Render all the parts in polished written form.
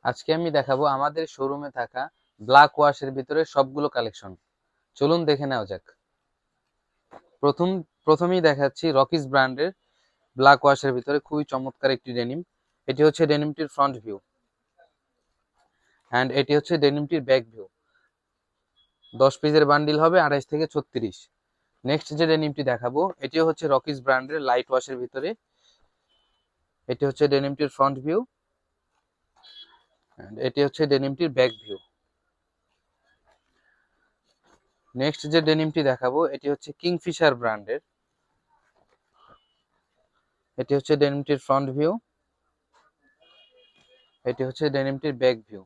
আজকে আমি দেখাবো আমাদের শোরুমে থাকা ব্ল্যাক ওয়াশের ভিতরে সবগুলো কালেকশন। চলুন দেখে নেওয়া যাক। প্রথম প্রথমেই দেখাচ্ছি রকিস ব্র্যান্ডের ব্ল্যাক ওয়াশের ভিতরে খুবই চমৎকার একটি ডেনিম। এটি হচ্ছে ডেনিমটির ফ্রন্ট ভিউ অ্যান্ড এটি হচ্ছে ডেনিমটির ব্যাক ভিউ। 10 পিসের বান্ডিল হবে 28 থেকে 36। নেক্সট যে ডেনিমটি দেখাবো এটিও হচ্ছে রকিস ব্র্যান্ডের লাইট ওয়াশের ভিতরে। এটি হচ্ছে ডেনিমটির ফ্রন্ট ভিউ অ্যান্ড এটি হচ্ছে ডেনিমটির ব্যাক ভিউ। নেক্সট যে ডেনিমটি দেখাবো এটি হচ্ছে কিংফিশার ব্র্যান্ডের। এটি হচ্ছে ডেনিমটির ফ্রন্ট ভিউ, এটি হচ্ছে ডেনিমটির ব্যাক ভিউ।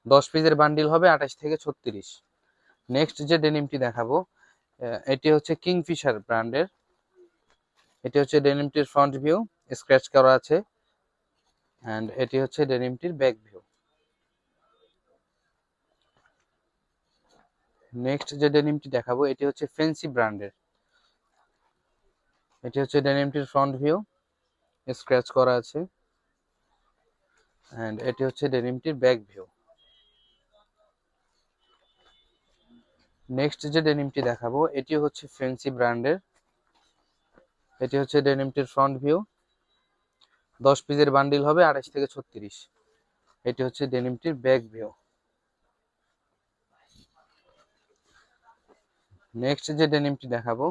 10 পিসের বান্ডিল হবে 28 থেকে 36। নেক্সট যে ডেনিমটি দেখাবো এটি হচ্ছে কিংফিশার ব্র্যান্ডের। এটি হচ্ছে ডেনিমটির ফ্রন্ট ভিউ, স্ক্র্যাচ করা আছে অ্যান্ড এটি হচ্ছে ডেনিমটির ব্যাক ভিউ। নেক্সট যে ডেনিমটি দেখাবো এটি হচ্ছে ফ্যান্সি ব্র্যান্ডের। এটি হচ্ছে ডেনিমটির ফ্রন্ট ভিউ, স্ক্র্যাচ করা আছে অ্যান্ড এটি হচ্ছে ডেনিমটির ব্যাক ভিউ। নেক্সট যে ডেনিমটি দেখাবো এটি হচ্ছে ফ্যান্সি ব্র্যান্ডের। এটি হচ্ছে ডেনিমটির ফ্রন্ট ভিউ, 10 পিসের বান্ডিল হবে 28 থেকে 36। এটি হচ্ছে ডেনিমটির ব্যাক ভিউ। নেক্সট যে ডেনিমটি দেখাবো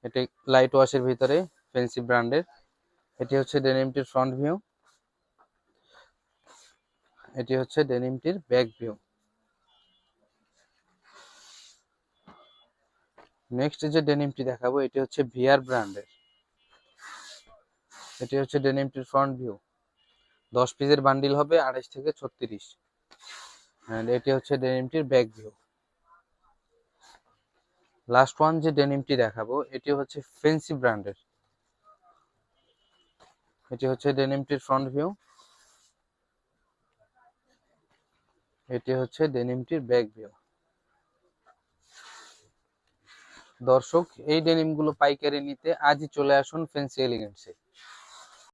এটি লাইট ওয়াশের ভিতরে ফ্যান্সি ব্র্যান্ডের। এটি হচ্ছে ডেনিমটির ফ্রন্ট ভিউ, এটি হচ্ছে ডেনিমটির ব্যাক ভিউ। নেক্সট যে ডেনিমটি দেখাবো এটি হচ্ছে ভিআর ব্র্যান্ডের। এটি হচ্ছে ডেনিমটির ফ্রন্ট ভিউ, 10 পিসের বান্ডিল হবে 28 থেকে 36 এন্ড এটি হচ্ছে ডেনিমটির ব্যাক ভিউ। লাস্ট ওয়ান যে ডেনিমটি দেখাবো এটি হচ্ছে ফ্যান্সি ব্র্যান্ডের। এটি হচ্ছে ডেনিমটির ফ্রন্ট ভিউ, এটি হচ্ছে ডেনিমটির ব্যাক ভিউ। দর্শক, এই ডেনিমগুলো পাইকারি নিতে আজই চলে আসুন ফ্যান্সি এলিগেন্টসে।